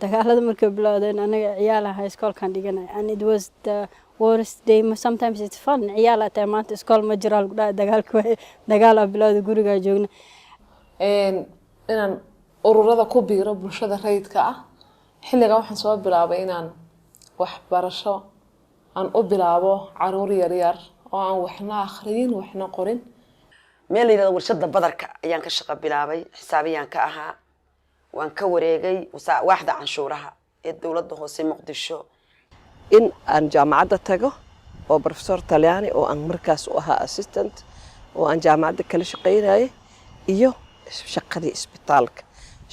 dagaalada markay bilowdeen anaga ciyaal ahaa iskoolkan dhiganay and it was the worst day. Sometimes it's fun ciyaal ataa maanta iskool ma jiro lagu dhahay dagaalka way dagaal bilowday guriga joogna inaan ururada ku biiro bulshada rayidka ah xilliga waxaan soo bilaabay inaan wax barasho aan u bilaabo caruur yar yar oo aan waxna akhriyin waxna qorin meel yiraahdo warshada badarka ayaan ka shaqo bilaabay xisaabiyaan ka ahaa waan ka wareegay waaxda canshuuraha ee dawladda hoose Muqdisho in aan jaamacadda tago oo professor Talyaani oo aan markaas u ahaa assistant oo aan jaamacadda kala shaqeynayay iyo shaqadii isbitaalka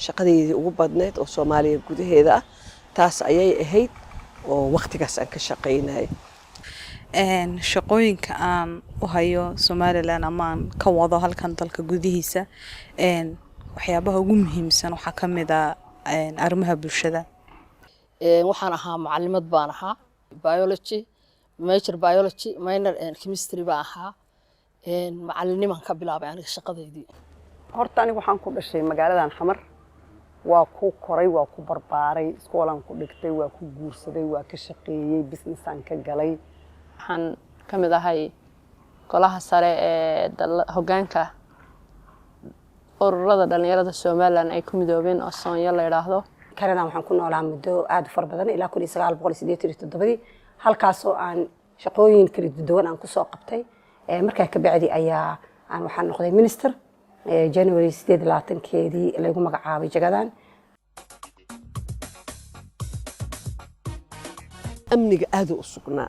shaqadeedii ugu badneed oo Soomaaliya gudaheeda ah taas ayay ahayd oo waqtigaas aan ka shaqeynayay shaqooyinka aan u hayo Somaliland ama aan ka wado halkan dalka gudihiisa waxyaabaha ugu muhiimsan waxa kamid ah arrimaha bulshada waxaan ahaa macallimad baan ahaa biology major biology minor chemistry baan ahaa macalliniman ka bilaabay aniga shaqadeedii horta aniga waxaan ku dhashay magaaladan Xamar waa ku koray waa ku barbaaray iskoolan ku dhigtay waa ku guursaday waa ka shaqeeyay business aan ka galay waxaan kamid ahay golaha sare ee hoggaanka ururada dhalinyarada Soomaaliland ay ku midoobeen oo Soomaaliya la yiraahdo Canada waxaan ku noolaa muddo aad u far badan ilaa 1987 halkaas oo aan shaqooyin kala duwan aan ku soo qabtay markaa ka bacdi ayaa aan waxaan noqday minister January 28keedii lagu magacaabay jagadan amniga aad u sugnaa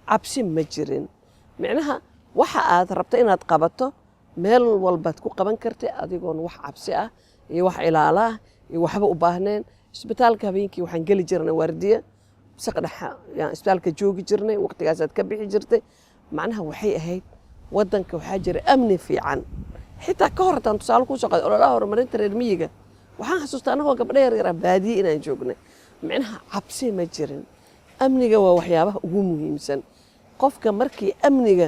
cabsi ma jirin macnaha waxa aad rabto inaad qabato meel walba ku qaban kartay adigoon wax cabsi ah iyo wax ilaala ah iyo waxba u baahneen isbitaalka habeenkii waxaan gali jirnay wardiye saqdhaxa yaan isbitaalka joogi jirnay waqtigaas aad ka bixi jirtay macnaha waxay ahayd wadanka waxa jira amni fiican xitaa ka hortaan tusaale ku soo qaad ololaha horumarinta reer miyiga waxaan xasuustaa anagoo gabdho yar yar baadiye inaan joognay macnaha cabsi ma jirin amniga waa waxyaabaha ugu muhiimsan qofka markii amniga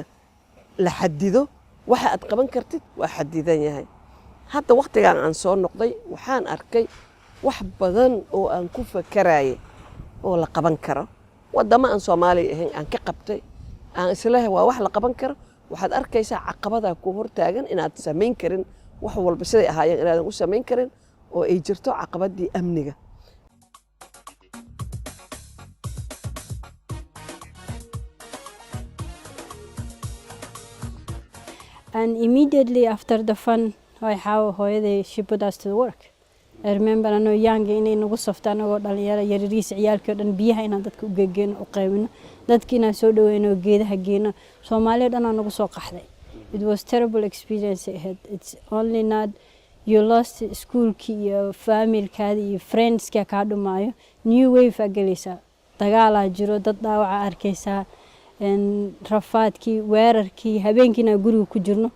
la xadido waxa aad qaban kartid waa xadidan yahay hadda waqtigan aan soo noqday waxaan arkay wax badan oo aan ku fakarayay oo la qaban karo wadama aan Soomaali ahayn aan ka qabtay aan islahay waa wax la qaban karo waxaad arkaysaa caqabada ku hortaagan inaad sameyn karin wax walba siday ahaayeen inaadan u sameyn karin oo ay jirto caqabadii amniga And immediately after the fun, she put us to work. I remember I know young inay nagu saftaan oo dhalinyaro yariis ciyaalka dhan biyaha inaan dadka u geeyno oo qaybino dadkiina soo dhaweeyno geedaha geeyno Soomaaliya dhan aan nagu soo qaxday. It was terrible experience ahead. It's only not you lost schoolki iyo family-kaadi iyo friends-ka ka dhumaayo new wave agalisa dagaal jiro dad dhaawac arkaysa rafaadkii weerarkii habeenkiina guriga ku jirno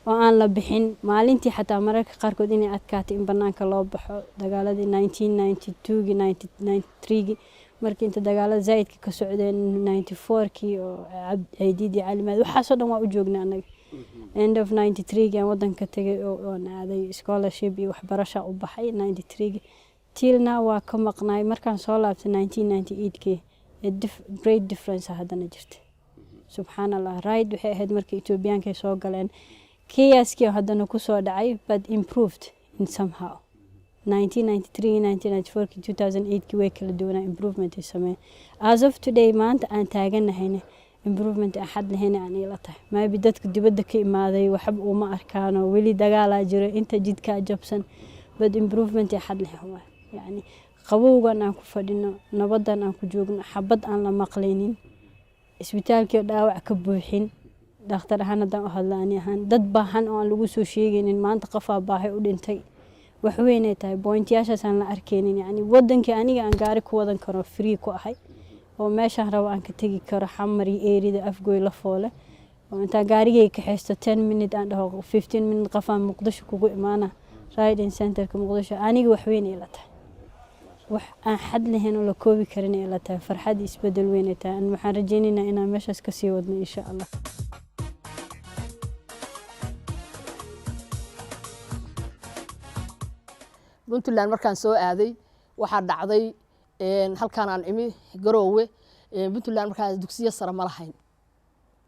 oo aan la bixin maalintii xataa mararka qaarkood inay adkaatay in banaanka loo baxo dagaaladii 1992 1993 markii inta dagaalada zaidka ka socdeen 94kii oo Abdiidi Calimaad waxa soo dhan waa u joognaa anaga end of 93 aan wadanka tagay oo aaday scholarship iyo waxbarasho u baxay 93 tilna waa ka maqnaay markaan soo laabtay 1998kii great difference hadana jirtay subhanallah right waxay ahayd markii Ethioopiaanka soo galeen kiyaskii hadana ku soo dhacay but improved in somehow 1993 1994 2008 way kala duwanaa improvement ay sameeyeen as of today maanta aan taaganahayna improvement ahad lehena aan ila tahay maybe dadka dibadda ka imaaday waxba uma arkaano wali dagaal jiro inta jidka jabsan but improvement ahad lehena yani qabowgan aan ku fadhino nabadan aan ku joogno xabad aan la maqleenin isbitaalkii dhaawac ka buuxin dhakhtar ahaan u hadlaani ahaan dad baahan oo aan lagu soo sheegaynin maanta qofaa baahay u dhintay wax weyn ay tahay pointiyaashaas aan la arkeenin yani wadankii aniga aan gaari ku wadan karo free ku ahay oo meeshaan rabo aan ka tagi karo xamari eerida afgooy la foole oo inta gaarigay ka haysto 10 minutes aan dhaho 15 minutes qafaan Muqdisho kugu imaana riding center ka Muqdisho aniga wax weyn ay la tahay wax aan xad lahayn oo la koobi karin ay la tahay farxad isbedel weyn ay tahay waxaan rajaynaynaa inaan meeshaas ka sii wadno insha Allah Puntland markaan soo aaday waxaa dhacday halkaan aan imi garoowe puntland markaas dugsiyo sare ma lahayn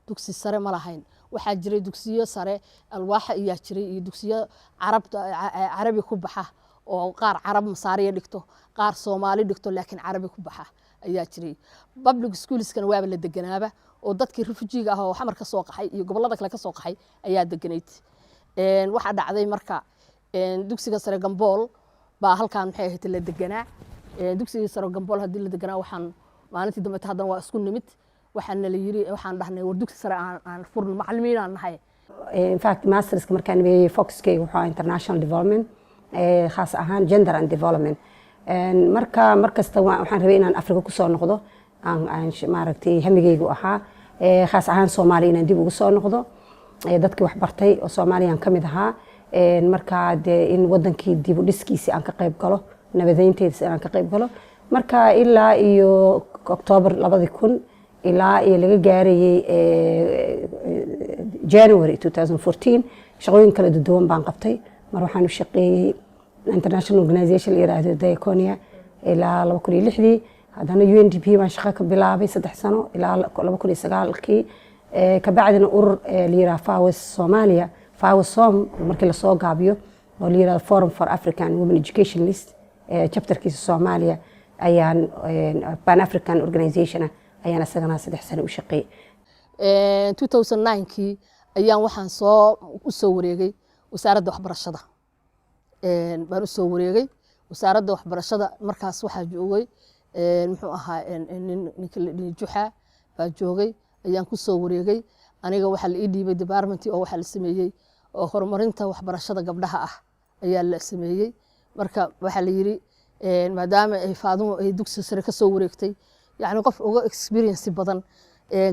dugsi sare ma lahayn waxaa jiray dugsiyo sare alwaaxa ayaa jiray iyo dugsiyo carabi ku baxa oo qaar carab masaariya dhigto qaar soomaali dhigto laakiin carabi ku baxa ayaa jiray public schoolskana waaba la deganaaba oo dadkii refujiga ah oo xamar ka soo qaxay iyo gobollada kale ka soo qaxay ayaa deganayd waxaa dhacday marka dugsiga sare Gambool baa halkaan maxay ahayd la deganaa dugsiga sare Gambool hadii la deganaa waxaan maalintii dambe haddana waa isku nimid waxaan la yiri waxaan dhahnay war dugsi sare aan furno macallimiin aan nahay in fact masters markaan weeyay focuskayga wuxuu international development khaas ahaan gender and development markasta waxaan rabay inaan Afrika ku soo noqdo aan maaragtay hamigaygu ahaa khaas ahaan Soomaaliya inaan dib ugu soo noqdo dadkii wax bartay oo Soomaaliyan kamid ahaa marka in wadankii dib u dhiskiisa aan ka qayb galo nabadeyntiisa aan ka qayb galo marka ilaa iyo October 2000 ilaa iyo laga gaarayay January 2014 shaqooyin kala duwan baan qabtay mar waxaan u shaqeeyay international organization la yiraahdo Diaconia ilaa 2006 haddana UNDP baan shaqo ka bilaabay 3 sano ilaa 2009kii ka bacdina urur la yiraahdo FAWES Soomaaliya FAWES markii la soo gaabiyo oo la yiraahdo Forum for African Women Educationalists chapterkiisa Soomaaliya ayaan Pan African Organization ayaan asagana 3 sano u shaqeeyay 2009kii ayaan waxaan u soo wareegay wasaaradda waxbarashada baan u soo wareegay wasaaradda waxbarashada markaas waxaa joogay muxuu ahaa ninkii Juxa baa joogay ayaan ku soo wareegay aniga waxa la ii dhiibay department oo waxa la sameeyay oo horumarinta waxbarashada gabdhaha ah ayaa la sameeyay marka waxa la yiri maadaama ay Faadumo ay dugsi sare ka soo wareegtay يعني قف uga experience badan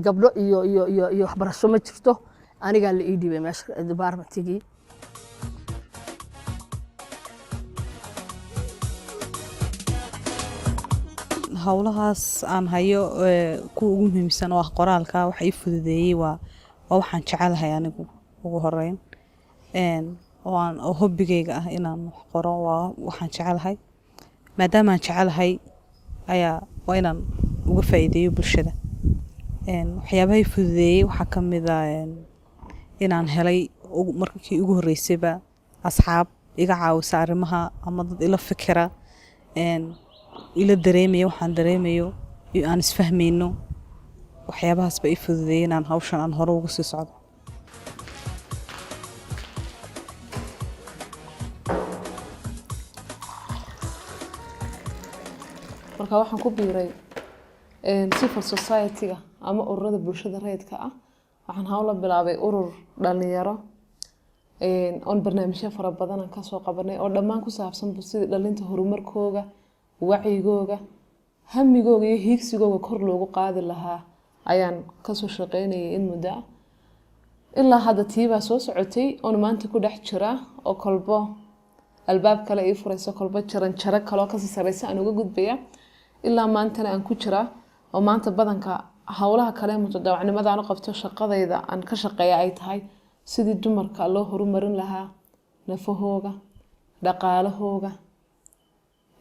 gabdho iyo waxbarasho ma jirto aniga la ii dhibay meesha departmentigii hawlahaas aan hayo ku ugu muhiimsan oo qoraalka waxa ii fududeeyay waa waxaan jecelahay anigu ugu horeyn oo hobbigayga ah inaan wax qoro waxaan jecelahay maadaama aan jecelahay ayaa waa inaan uga faa'iideeyo bulshada waxyaabaha fududeeyay waxa kamid ah inaan helay markii ugu horeysayba asxaab iga caawisa arrimaha ama dad ila fikira ila dareemayo waxaan dareemayo iyo aan isfahmayno waxyaabahaas ba ii fududeeyay inaan hawshan aan hore uga sii socdo marka waxaan ku biiray civil society-ga ama ururada bulshada rayidka ah waxaan hawla bilaabay urur dhalinyaro on barnaamijyo fara badan aan ka soo qabanay oo dhammaan ku saabsan sidii dhalinta horumarkooda wacyigooda hamigooda iyo hiigsigooda kor loogu qaadi lahaa ayaan ka soo shaqeynayay in muddo ah ilaa hadda tiibaa soo socotay oon maanta ku dhex jira oo kolbo albaab kale ii furayso kolbo jaranjaro kaloo kasii sareysa aan uga gudbaya ilaa maantana aan ku jira oo maanta badanka hawlaha kale mutadawacnimada aan qabto shaqadayda aan ka shaqeeya ay tahay sidii dumarka loo horumarin lahaa nafahooga dhaqaalahooga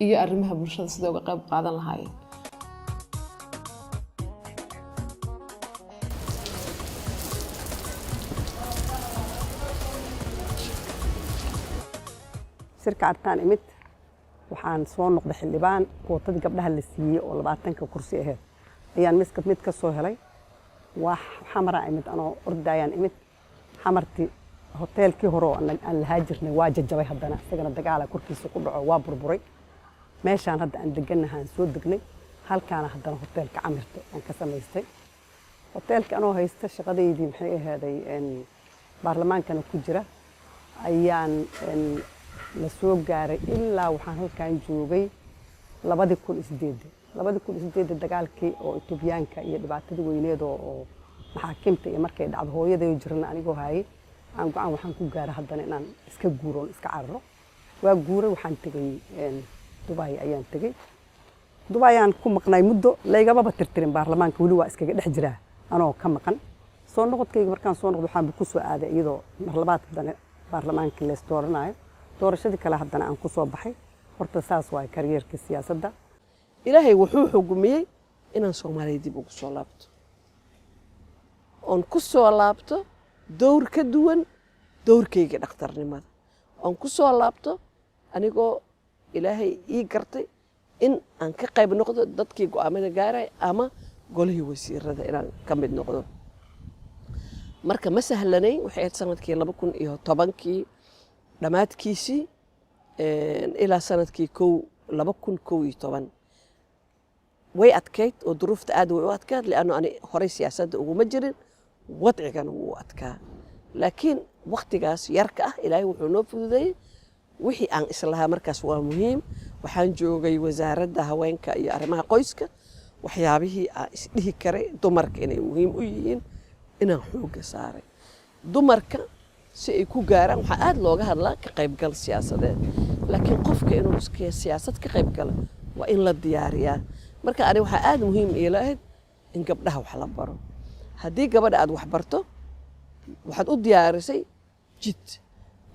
iyo arrimaha bulshada sidoo uga qayb qaadan lahaayeen shirka artaan imid waxaan soo noqday xildhibaan quutadii gabdhaha la siiyey oo 20 kursi ahayd ayaan mid ka soo helay wax xamara imid anoo ordayaan imid xamartii hoteelkii hore oo aan lahaa jirnay waa jajabay haddana isagana dagaala korkiisa ku dhaco waa burburay meeshaan hadda aan deganahay soo degnay halkaana haddana hoteelka camirta aan ka samaystay hoteelka anoo haysta shaqadeydii maxay ahaaday baarlamaankana ku jira ayaan la soo gaaray ilaa waxaan halkaan joogay 2008 dagaalkii oo Itoobiyaanka iyo dhibaatadii weyneed oo maxaakiimta iyo markay dhacdo hooyaday jirna anigoo haayay aan go'aan waxaan ku gaaray haddana inaan iska guuroon iska carro waa guuray waxaan tagay Dubai ayaan tagay Dubai aan ku maqnay muddo laygaba tirtirin baarlamaanka wali waa iskaga dhex jiraa anoo ka maqan soo noqodkayga markaan soo noqdo waxaan ku soo aaday iyadoo mar labaad haddana baarlamaanka la isdooranayo doorashadii kale haddana aan ku soo baxay horta saas waay karyeerka siyaasadda ilaahay wuxuu xugumiyey inaan soomaaliya dib ugu soo laabto oon ku soo laabto dowr ka duwan dowrkayga dhakhtarnimada oon ku soo laabto anigoo ilaahay ii gartay in aan ka qayb noqdo dadkii go'aamada gaaray ama golihii wasiirada inaan ka mid noqdo marka ma sahlanayn waxay ahayd sanadkii 2010kii dhammaadkiisii ilaa sanadkii 2011 way adkayd oo duruufta aad way u adkayd lianno ani horey siyaasadda uguma jirin wadcigana wuu adkaa laakiin waqtigaas yarka ah ilaahay wuxuu noo fududeeyey wixii aan islahaa markaas waa muhiim waxaan joogay wasaaradda haweenka iyo arrimaha qoyska waxyaabihii aan isdhihi karay dumarka inay muhiim u yihiin inaan xoogga saaray dumarka si ay ku gaaraan waxaa aad looga hadlaa ka qaybgal siyaasadeed laakiin qofka inuu siyaasad ka qaybgalo waa in la diyaariyaa marka ani waxaa aad muhiim iila ahayd in gabdhaha wax la baro haddii gabadha aad wax barto waxaad u diyaarisay jid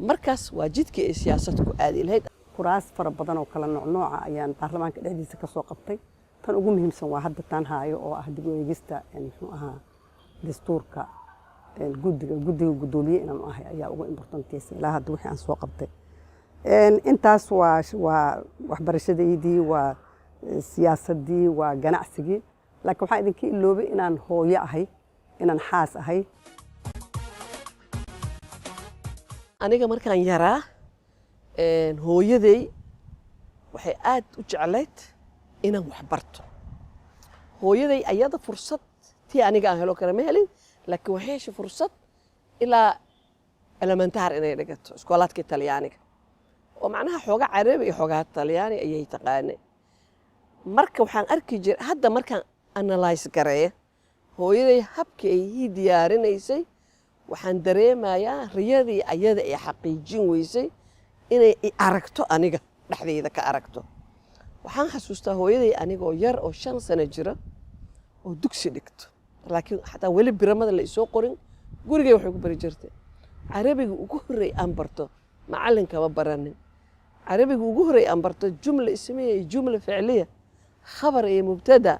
markaas waa jidkii ay siyaasad ku aadi lahayd kuraas fara badan oo kala nooca ayaan baarlamaanka dhexdiisa ka soo qabtay tan ugu muhiimsan waa hadda taan haayo oo ah dib u eegista muxuu ahaa dastuurka guddiga guddoomiye inaan ahay ayaa ugu importantiisa ilaa hadda wixii aan soo qabtay intaas waa waxbarashadaydii waa siyaasadii waa ganacsigii laakiin waxaan idinka iloobay inaan hooyo ahay inaan xaas ahay aniga markaan yaraa hooyaday waxay aad u jeclayd inaan wax barto hooyaday ayada fursad tii aniga aan helo kale ma helin laakiin waxay heshay fursad ilaa elementaar inay dhigato iskoolaadka talyaaniga oo macnaha xoogaa carabi iyo xoogaa talyaani ayay taqaanay marka waxaan arki jiray hadda markaan analyze gareeya hooyaday habkii ay ii diyaarinaysay waxaan dareemayaa riyadii ayada ay xaqiijin weysay inay i aragto aniga dhexdeyda ka aragto waxaan xasuustaa hooyaday anigoo yar oo 5 sano jira oo dugsi dhigto laakiin xataa weli biramada la isoo qorin gurigay waxay ku bari jirtay carabiga ugu horreey aan barto macallinkaba baranin carabiga ugu horreey aan barto jumla ismiya iyo jumla ficliya khabar iyo mubtada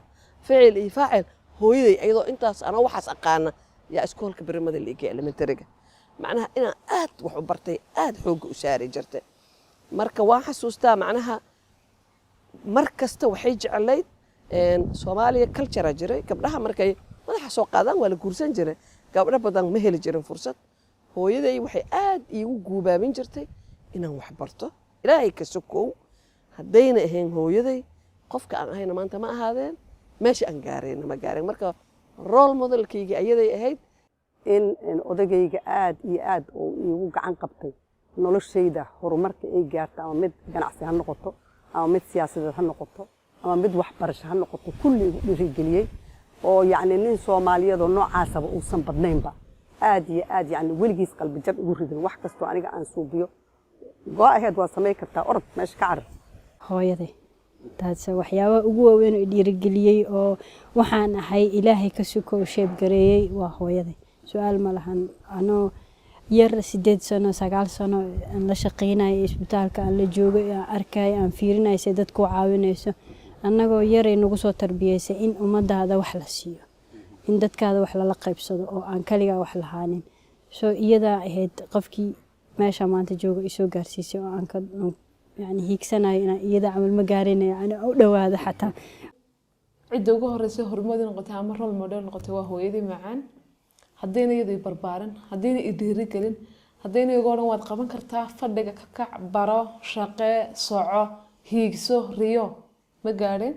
ficil iyo faacil hooyaday iyadoo intaas ana waxaas aqaana yaa iskoolka biramada la igay elementariga macnaha inaan aad wax u bartay aad xoogga u saari jirtay marka waan xasuustaa macnaha mar kasta waxay jeclayd Soomaaliya culture jiray gabdhaha markay madaxa soo qaadaan waa la guursan jiray gabdho badan ma heli jirin fursad hooyaday waxay aad iigu guubaabin jirtay inaan wax barto ilaahay ka sokow haddayna ahayn hooyaday qofka aan ahayna maanta ma ahaadeen meesha aan gaarayna ma gaareen marka role modelkayga ayaday ahayd in odagayga aad iyo aad oo iigu gacan qabtay noloshayda horumarka ay gaarto ama mid ganacsi ha noqoto ama mid siyaasadeed ha noqoto ama mid waxbarasho ha noqoto kulli igu dhiirigeliyey oo yacni nin Soomaaliyeed oo noocaasaba uusan badnaynba aad iyo aad yacni weligiis qalbi jab igu ridin wax kastoo aniga aan suubiyo go ahead waa samay kartaa orod meesha ka carar hooyaday taas waxyaabaha ugu waaweyn oo dhiirigeliyey oo waxaan ahay ilaahay ka sukow sheeb gareeyay waa hooyaday su'aal ma lahan anoo yar 8 sano 9 sano aan la shaqeynay isbitaalka aan la joogay aan arkay aan fiirinay si dadku caawinayso annagoo yaray nagu soo tarbiyeysay in ummadaada wax la siiyo in dadkaada wax la qaybsado oo aan kaliya wax lahaanin soo iyada ahayd qofkii meesha maanta jooga isoo gaarsiisay oo aan ka yani hiigsanayo in iyada amal ma gaarinay aan u dhawaado xataa cidda ugu horeysay horumar noqotay ama role model noqotay waa hooyadii macaan haddayna iyadoo barbaaran haddayna i dhiirigelin haddayna iyaga odhan waad qaban kartaa fadhiga ka kac baro shaqee soco hiigso riyo ma gaadhin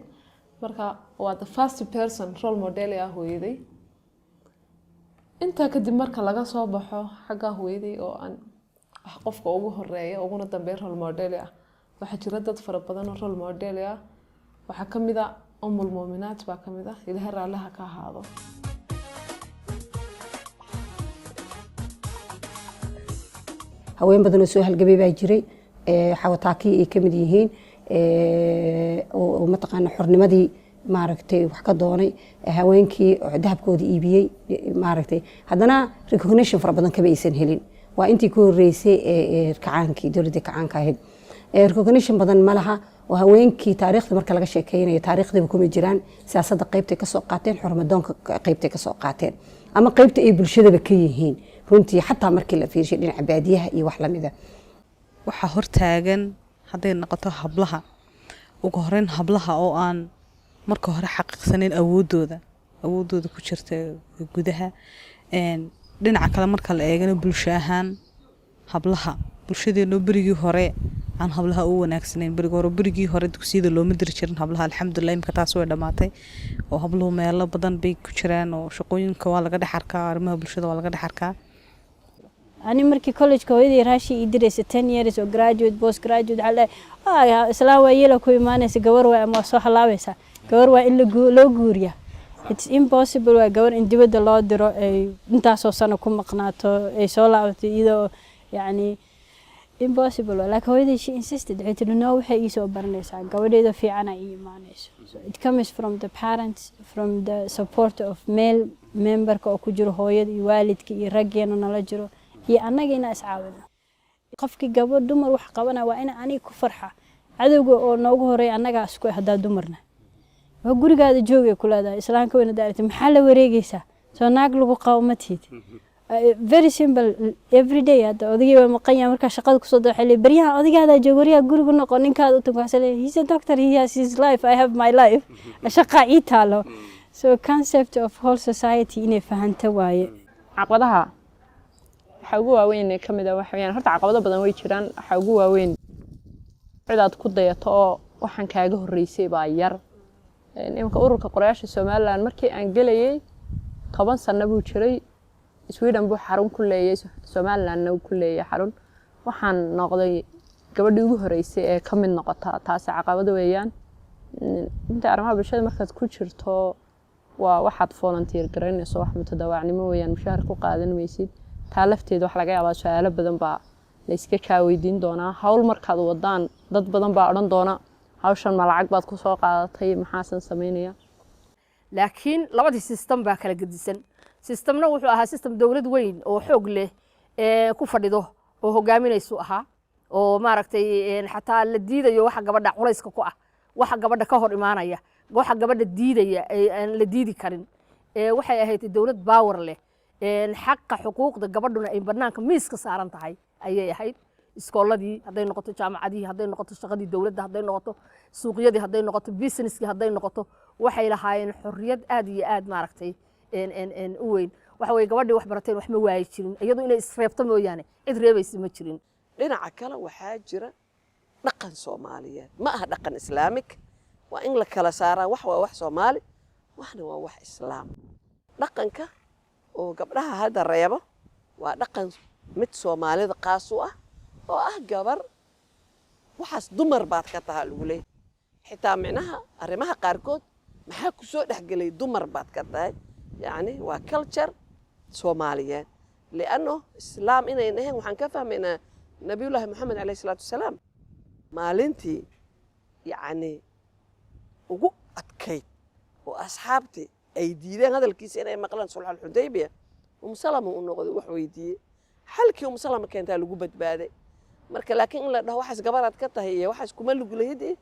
marka waa the first person role model ah hooyaday intaa kadib marka laga soo baxo xagga hooyaday oo aan wax qofka ugu horeeya uguna dambeeya role model ah waxaa jira dad fara badan oo role model ah waxaa ka mid ah umul muuminaat baa ka mid ah ilaahay raalliha ka ahaado haween badan oo soo halgabay baa jiray xawataakii ay ka mid yihiin oo mataqaana xornimadii maaragtay wax ka doonay haweenkii dahabkooda iibiyey maaragtay haddana recognition fara badan kama aysan helin waa intii ku horeysay kacaankii dowladda kacaanka ahayd recognition badan ma laha oo haweenkii taariikhda marka laga sheekeynayo taariikhdaba kuma jiraan siyaasadda qaybtay ka soo qaateen xurmadoonka qaybtay ka soo qaateen ama qaybta ay bulshadaba ka yihiin runtii xataa markii la fiirshay dhinaca baadiyaha iyo wax lamida waxaa hortaagan hadday noqoto hablaha ugu horeyn hablaha oo aan marka hore xaqiiqsaneyn awoodooda ku jirta gudaha dhinaca kale marka la eegana bulsho ahaan hablaha bulshadeena berigii hore aan hablaha u wanaagsaneyn berigii hore dugsiyada looma diri jirin hablaha alxamdulilah imka taas way dhamaatay oo habluhu meelo badan bay ku jiraan oo shaqooyinka waa laga dhex arkaa arrimaha bulshada waa laga dhex arkaa ani markii college-ka hooyadii raashi ii diraysa 10 years oo graduate post graduate waxaa islaan waa yeela ku imaanaysa gabar waa ama soo halaabaysa gabar waa in loo guuriya it's impossible waa gabar in dibadda loo diro ay intaasoo sano ku maqnaato ay soo laabato iyadoo yani impossible laakiin hooyadii she insisted waxay tiri no waxay ii soo baranaysaa gabadheeda fiicana ii imaanayso so it comes from the parents from the support of male memberka oo ku jiro hooyada iyo waalidka iyo raggeena nala jiro iyo annaga inaan iscaawino qofkii gabadh dumar wax qabana waa ina aniga ku farxa cadowga oo noogu horeeya annagaa isku hadaa dumarna waa gurigaada joogay ku leedahay islaamka weyna daartay maxaa la wareegaysaa soo naag lagu qabo ma tiid very simple every day hadda odagii waa maqan yahay markaa shaqada kusoo dooxay baryaha odagaada joog waryaa guriga noqo ninkaada u tago he's a doctor he has his life I have my life shaqa ii taalo so concept of whole society inay fahanta waaye caqabadaha waxa ugu waaweyn ka mid ah waxa weeyaan horta caqabado badan way jiraan waxa ugu waaweyn cidaad ku dayato oo waxaan kaaga horeysay baa yar imka ururka qorayaasha Soomaaliland markii aan galayay 10 sano buu jiray Sweden buu xarun ku leeyahay Soomaaliland ku leeyahay xarun waxaan noqday gabadhii ugu horeysay ee ka mid noqota taas caqabado weeyaan inta arrimaha bulshada markaad ku jirto waa waxaad volunteer garaynayso wax mutadawacnimo weeyaan mushaar ku qaadan maysid taa lafteed wax laga yaabaa su'aalo badan baa la iska weydiin doonaa hawl markaad wadaan dad badan baa oran doona hawshan ma lacag baad ku soo qaadatay maxaasan sameynaya laakiin labadii system baa kala gedisan systemna wuxuu ahaa system dawlad weyn oo xoog leh ku fadhido oo hogaaminaysu ahaa oo maaragtay xataa la diidayo waxa gabadha culayska ku ah waxa gabadha ka hor imaanaya waxa gabadha diidaya aan la diidi karin waxay ahayd dawlad power leh xaqqa xuquuqda gabadhuna ay banaanka miiska saaran tahay ayay ahayd iskooladii hadday noqoto jaamacadii hadday noqoto shaqadii dawladda hadday noqoto suuqyadii hadday noqoto businesskii hadday noqoto waxay lahaayeen xorriyad aad iyo aad maaragtay u weyn waxa way gabadhii wax barateen wax ma waayi jirin iyadoo inay isreebto mooyaane cid reebaysa ma jirin dhinaca kale waxaa jira dhaqan Soomaaliyeed ma aha dhaqan islaamik waa in la kala saaraa wax waa wax Soomaali waxna waa wax islaam dhaqanka oo gabdhaha hadda reebo waa dhaqan mid Soomaalida qaas u ah oo ah gabar waxaas dumar baad ka tahay lagu leeyahay xitaa micnaha arrimaha qaarkood maxaa ku soo dhaxgalay dumar baad ka tahay يعني وكلتشر سومالية لأنه إسلام إنا إنهم وحن كفهمنا نبي الله محمد عليه الصلاة والسلام مالنتي يعني وقعت كيت وأصحابتي أيديين هذا الكيس أنا مقلن صلح الحديبية ومسلمة ونقضي وحويدي حلكي ومسلمة كانت لجوبة بادئ مركل لكن لا هو حس جبرت كتة هي وحس كمل جلهدي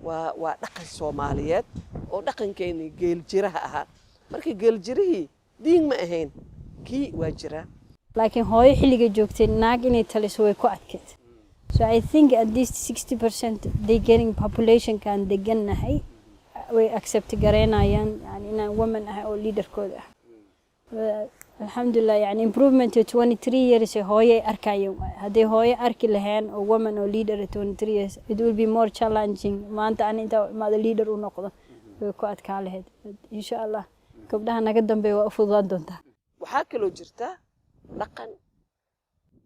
ودقن الصوماليات ودقن كيني جيل جرها markii geel jirihii diin ma ahayn kii waa jira laakiin hooyo xilliga joogtay naag inay taliso way ku adkeed so I think at least 60% they getting population kan deganahay way accept gareynayaan yani inaan woman ah oo leaderkooda ah alxamdulillah yani improvement 23 years hooyo arkayeen haddii hooyo arki lahayn oo woman oo leader 23 years it will be more challenging maanta aan inta maada leader u noqdo way ku adkaa lahayd insha Allah gabdhaha naga dambeeya waa u fududaan doontaa waxaa kaloo jirta dhaqan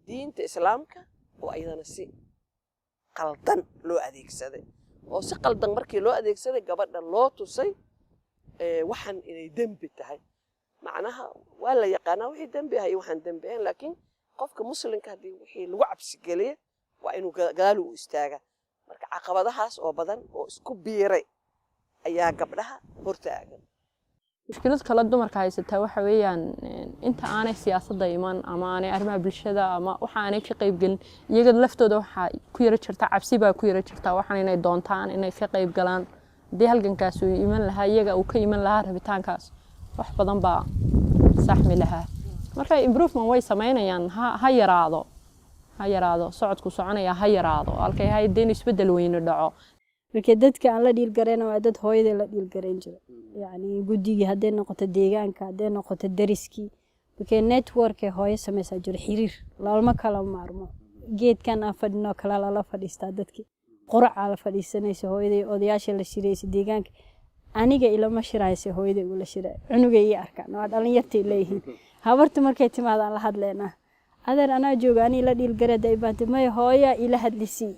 diinta islaamka oo ayadana si qaldan loo adeegsaday oo si qaldan markii loo adeegsaday gabadha loo tusay waxan inay dambi tahay macnaha waa la yaqaanaa wixii dambi ah iyo waxaan dambi ahayn laakiin qofka muslimka haddii wixii lagu cabsi geliya waa inuu gadaal u istaaga marka caqabadahaas oo badan oo isku biiray ayaa gabdhaha hortaagan mushkilad kala dumarka haysataa waxa weeyaan inta aanay siyaasadda iman ama aanay arrimaha bulshada ama waxa aanay ka qayb galin iyaga laftooda waxa ku yara jirta cabsi baa ku yara jirta waxaan inay doontaan inay ka qayb galaan hadii halgankaas uu iman lahaa iyaga uu ka iman lahaa rabitaankaas wax badan baa saxmi lahaa marka improvement way sameynayaan ha yaraado socodku soconaya ha yaraado halkay haydeen isbedel weyn dhaco marka dadka aan la dhiil gareyn waa dad hooyada la dhiil gareyn jira yani guddiga hadday noqoto deegaanka hadday noqoto dariskii marka network ee hooyo sameysa jira xiriir laalma kala maarmo geedkan aan fadhino kala la fadhiistaa dadkii quraca la fadhiisanaysa hooyaday odayaasha la shiraysa deegaanka aniga ilama shiraysa hooyaday ula shiray cunugay ii arkaan waa dhalinyartay leeyihiin habarta markay timaadaan la hadleynaa adeer anaa jooga ani la dhiil gareed ay baantay may hooya ila hadlisi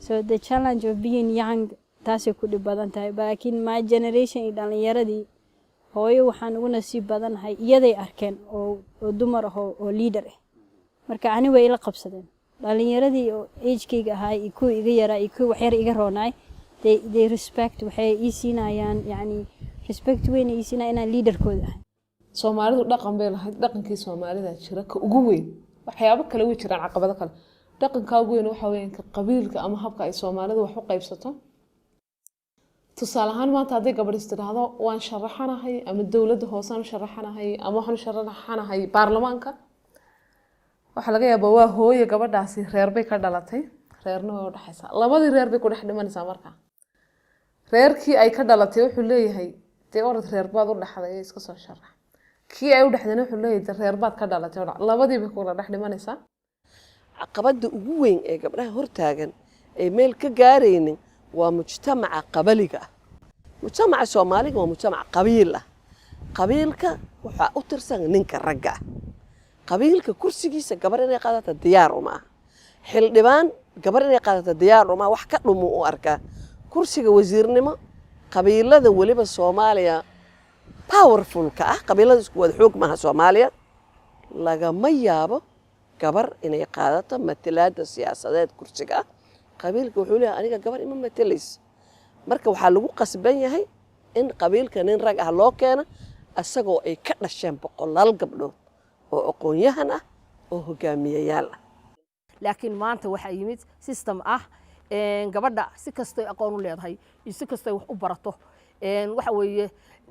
so the challenge of being young taasay ku dhib badan tahay laakiin my generation iyo dhalinyaradii hooyo waxaan ugu nasiib badanahay iyaday arkeen oo dumar ah oo leader ah marka ani way ila qabsadeen dhalinyaradii oo age-kayga ahaa iyo kuwa iga yaraa iyo kuwa waxyar iga roonaay they respect waxay ii siinayaan yani respect weyn ii siinayaan inaan leaderkooda ahay Soomaalidu dhaqan bay lahayd dhaqankii Soomaalida jira ka ugu weyn waxyaabo kale way jiraan caqabado kale dhaqanka ugu weyn waxa weeyaan ka qabiilka ama habka ay Soomaalidu wax u qaybsato tusaale ahaan maanta haday gabadh istiraahdo waan sharaxanahay ama dawladda hoose aan sharaxanahay ama waxaan sharaxanahay baarlamaanka waxa laga yaabaa waa hooyo gabadhaasi reer bay ka dhalatay reerna way u dhaxaysaa labadii reer bay ku dhex dhimanaysaa marka reerkii ay ka dhalatay wuxuu leeyahay dee orad reer baad u dhaxday iska soo sharax kii ay u dhaxdayna wuxuu leeyahay reer baad ka dhalatay labadii bay ku dhex dhimanaysaa caqabada ugu weyn ee gabdhaha hortaagan ay meel ka gaaraynin waa mujtamaca qabaliga mujtamaca Soomaaliga waa mujtamac qabiil ah qabiilka waxa u tirsan ninka ragga qabiilka kursigiisa gabar inay qaadato diyaar uma xildhibaan gabar inay qaadato diyaar uma wax ka dhumo u arkaa kursiga wasiirnimo qabiilada waliba Soomaaliya powerful ka ah qabiilada isku wada xoog maaha Soomaaliya laga ma yaabo gabar inay qaadato matalaada siyaasadeed kursiga qabiilka wuxuu leeyahay aniga gabar ima matalays marka waxa lagu qasban yahay in qabiilka nin rag ah loo keeno asagoo ay ka dhasheen boqolaal gabdhood oo aqoon-yahan ah oo hogaamiyayaal ah laakiin maanta waxa yimid system ah gabadha si kastoo aqoon u leedahay iyo si kastoo wax u barato waxa weeye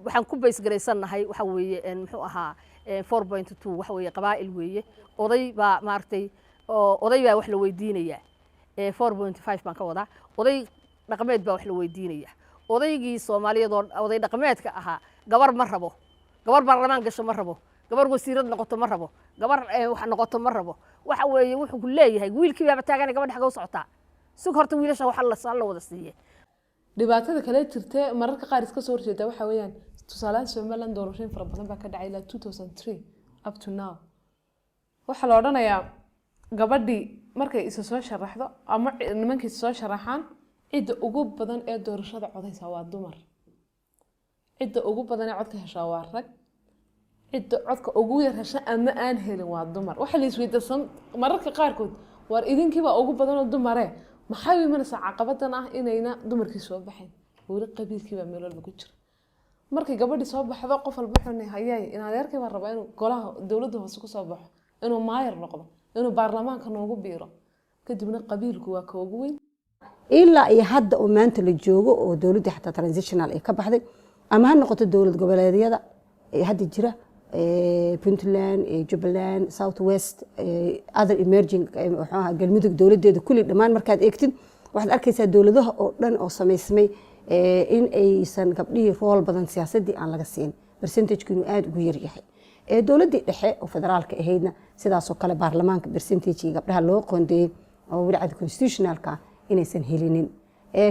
waxaan ku base gareysanahay waxa weeye muxuu ahaa 4.2 waxa weeye qabaa'il weeye oday baa maartay oday baa wax la weydiinaya 4.5 baan ka wadaa oday dhaqameed baa wax la weydiinaya odaygii Soomaaliyeed oo oday dhaqameedka ahaa gabar ma rabo gabar baarlamaan gasho ma rabo gabar wasiirad noqoto ma rabo gabar wax noqoto ma rabo waxa weeye wuxuu ku leeyahay wiilkii baa taagan gabadha xaga u socotaa si horta wiilasha waxa la wada siiyay dhibaatada kale jirtay mararka qaar iska soo horjeeda waxa weeyaan tusaalahan Soomaaliland doorashooyin fara badan baa ka dhacay ilaa 2003 up to now waxa la odhanayaa gabadhii markay isa soo sharaxdo ama nimankii soo sharaxaan cidda ugu badan ee doorashada codaysa waa dumar cidda ugu badan ee codka hesha waa rag cidda codka ugu yar hesha ama aan helin waa dumar waxa la isweydiisan mararka qaarkood war idinkiiba ugu badan oo dumare maxay imanaysaa caqabadan ah inayna dumarkii soo baxeen wali qabiilkiiba meel walba ku jira markay gabadhi soo baxdo qof walba xunay hayay in adeerkiiba raba inuu golaha dawladda hoose ku soo baxo inuu maayar noqdo inuu baarlamaanka noogu biiro kadibna qabiilku waa ka ugu weyn ilaa iyo hadda oo maanta la joogo oo dawladda xataa transitional ay ka baxday ama ha noqoto dawlad goboleedyada ee hadda jira Puntland Jubaland South West other emerging waxa galmudug dawladeeda kulli dhamaan markaad eegtid waxaad arkaysaa dawladaha oo dhan oo sameysmay in aysan gabdhihii rool badan siyaasadii aan laga siin percentage-ku inuu aad ugu yar yahay dawladii dhexe oo federaalka ahaydna sidaas oo kale baarlamaanka percentage-ga gabdhaha loo qoondeeyay oo wadaca constitutionalka inaysan helinin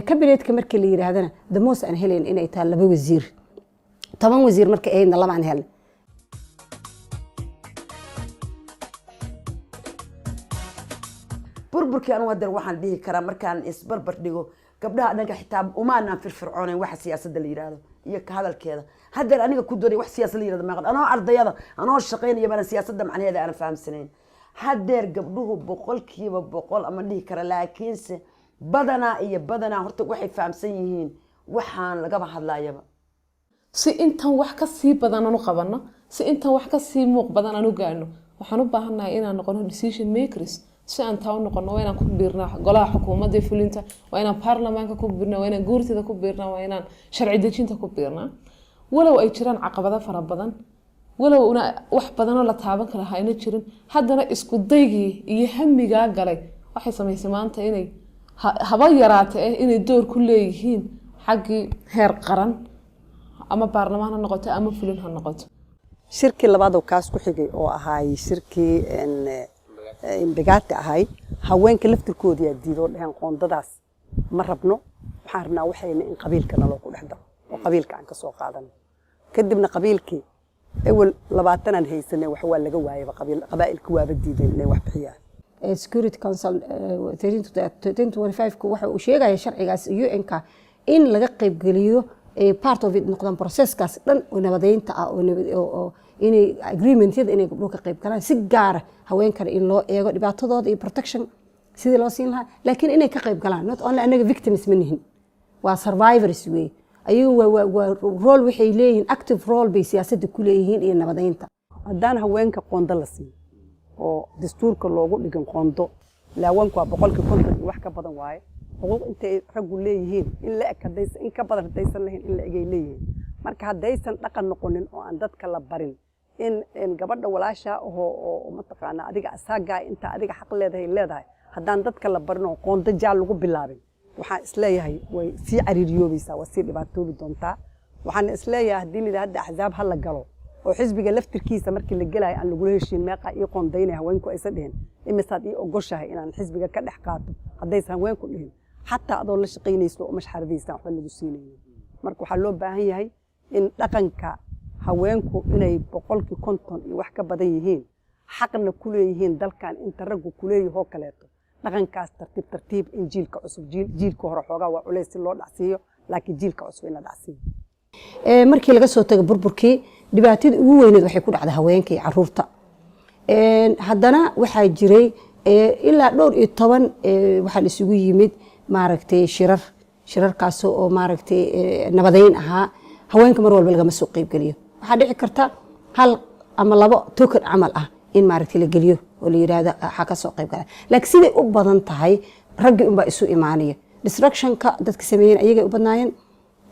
kabineetka markii la yiraahdana the most aan helen inay tahay 2 wasiir 10 wasiir markay ahaydna laba aan helin burburkii aan wadar waxaan dhihi karaa markaan isbarbar dhigo gabdhaha dhanka xitaa umaanaan firfircoonayn waxa siyaasadda la yiraahdo iyo ka hadalkeeda haddeer aniga ku doonay wax siyaasad la yiraahdo maqan anoo ardayada anoo shaqaynaya bana siyaasadda macnaheeda aan fahamsanayn haddeer gabdhuhu 100% ama dhihi kara laakiinse badanaa horta waxay fahamsan yihiin waxaan lagaba hadlaayaba si intan wax ka sii badan aan u qabanno si intan wax ka sii muuq badan aan u gaarno waxaan u baahannahay inaan noqono decision makers si aan taa u noqono waa inaan ku biirnaa golaha xukuumadda ee fulinta waa inaan baarlamaanka ku biirnaa waa inaan guurtida ku biirnaa waa inaan sharci dejinta ku biirnaa walow ay jiraan caqabado fara badan walow una wax badan oo la taaban kara hayna jirin haddana isku daygii iyo hamigaa galay waxay samaysay maanta inay haba yaraatee inay door ku leeyihiin xaggii heer qaran ama baarlamaan ha noqoto ama fulin ha noqoto shirkii labaad oo kaas ku xigay oo ahaay shirkii imbigaati ahay haweenka laftirkoodii yaa diidoo dhaheen qoondadaas ma rabno waxaan rabnaa waxayna in qabiilka naloo ku dhex daro oo qabiilka aan ka soo qaadano kadibna qabiilkii awal 20 aan haysanay wax waa laga waayay qabaa'ilka waaba diideen inay wax bixiyaan security council 1325 waxa uu sheegaya sharcigaas UN-ka in laga qayb geliyo part of it noqdaan processkaas dhan oo nabadeynta ah oo inay agreementyada inay gabdhuhu ka qayb galaan si gaara haweenkana in loo eego dhibaatadooda iyo protection sidii loo siin lahaa laakiin inay ka qayb galaan not only anaga victims ma nihin waa survivors wey ayagu waa role waxay leeyihiin active role bay siyaasadda ku leeyihiin iyo nabadeynta haddaan haweenka qondo la siin oo dastuurka loogu dhigan qondo laawanku waa 50% wax ka badan waaye xuquuq intay raggu leeyihiin in la eg hadaysan in ka badan hadaysan lahayn in la egay leeyihiin marka hadaysan dhaqan noqonin oo aan dadka la barin in gabadha walaasha oo mataqaana adiga asaaga inta adiga xaq leedahay haddaan dadka la barin oo qondo jaal lagu bilaabin waxaan isleeyahay way sii cariiriyoobaysaa waa sii dhibaatoobi doontaa waxaan isleeyahay haddii la hadda axzaab ha la galo oo xisbiga laftirkiisa markii la gelayo aan lagu heshiin meeqa ii qoondaynay haweenku aysan dhihin imisaad ii ogoshahay inaan xisbiga ka dhex qaato haddaysan haweenku dhihin xataa adoo la shaqaynayso oo mashxaradiisa waxba lagu siinaynin marka waxaa loo baahan yahay in dhaqanka haweenku inay 50% iyo wax ka badan yihiin xaqna ku leeyihiin dalkan inta raggu ku leeyahoo kaleeto dhaqankaas tartiib in jiilka cusub jiilka hore xoogaa waa culays si loo dhacsiiyo laakiin jiilka cusub in la dhacsiiyo markii laga soo tago burburkii dhibaatada ugu weyneed waxay ku dhacday haweenka iyo caruurta haddana waxaa jiray ilaa dhowr iyo toban waxaa isugu yimid maaragtay shirarkaas oo maaragtay nabadeyn ahaa haweenka mar walba lagama soo qayb geliyo waxaa dhici karta hal ama labo token camal ah in maaragtay la geliyo oo la yiraahdo waxa ka soo qayb galay laakiin siday u badan tahay raggi unbaa isu imaanaya distractionka dadka sameeyeen ayaga u badnaayeen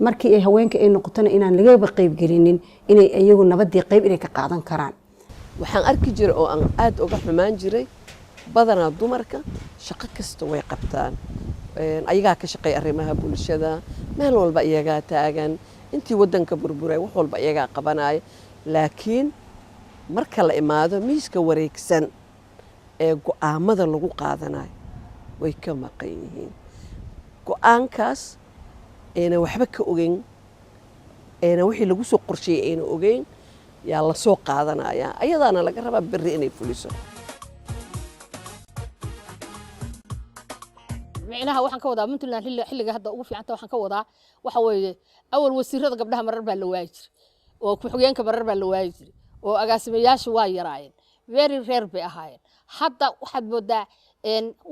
markii ay haweenka ay noqotana inaan laga qayb gelinin inay ayagu nabadii qayb inay ka qaadan karaan waxaan arki jiray oo aan aad uga xumaan jiray badanaa dumarka shaqo kasta way qabtaan ayagaa ka shaqeey arrimaha bulshada meel walba iyagaa taagan intii wadanka burburay wax walba iyagaa qabanaya laakiin marka la imaado miiska wareegsan ee go'aamada lagu qaadanayo way ka maqan yihiin go'aankaas ayna waxba ka ogeyn ayna wixii lagu soo qorsheeyay ayna ogeyn yaa la soo qaadanaya ayadaana laga rabaa berri inay fuliso micnaha waxaan ka wadaa Puntland xilliga hadda ugu fiicanta waxaan ka wadaa waxa weeye awal wasiirada gabdhaha marar baa la waayi jiray oo ku-xigeenka marar baa la waayi jiray oo agaasimayaashu waa yaraayeen very rare bay ahaayeen hadda waxaad moodaa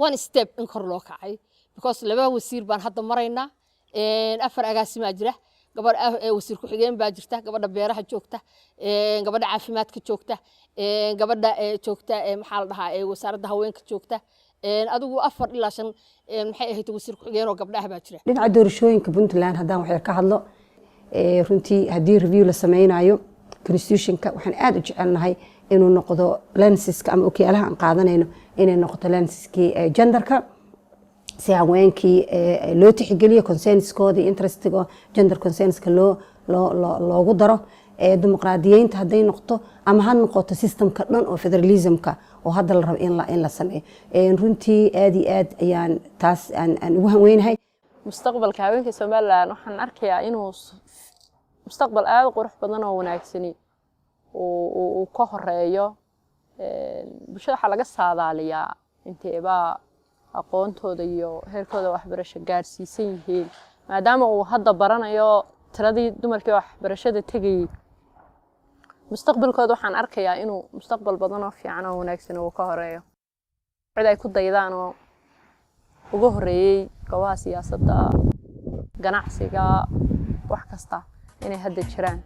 one step in kor loo kacay because laba wasiir baan hadda maraynaa afar agaasimaa jira gabadh wasiir ku-xigeen baa jirta gabadha beeraha joogta gabadha caafimaadka joogta gabadha joogta maxaa la dhahaa wasaaradda haweenka joogta adigu 4 ilaa 5 maxay ahayd wasiir ku-xigeen oo gabdhaha baa jira dhinaca doorashooyinka Puntland haddaan wax yar ka hadlo runtii haddii review la sameynayo constitutionka waxaan aad u jecelnahay inuu noqdo lensiska ama okiyaalaha aan qaadanayno inay noqoto lensiskii genderka si haweenkii loo tixgeliyo consenskooda iyo interestiga gender consenska loogu daro dimuqraadiyeynta hadday noqoto ama ha noqoto systemka dhan oo federalismka oo hadda la rabo in la sameeyo runtii aad iyo aad ayaan taas aan ugu hanweynahay mustaqbalka haweenka Soomaaliland waxaan arkayaa inuu mustaqbal aad u qurux badan oo wanaagsani oo ka horeeyo bulshada waxa laga saadaaliyaa inteeba aqoontooda iyo heerkooda waxbarasho gaarsiisan yihiin maadaama uu hadda baranayo tiradii dumarkii waxbarashada tagay mustaqbalkooda waxaan arkayaa inuu mustaqbal badan oo fiican oo wanaagsan uu ka horeeyo cid ay ku daydaan oo ugu horeeyay goobaha siyaasadda ganacsiga wax kasta inay hadda jiraan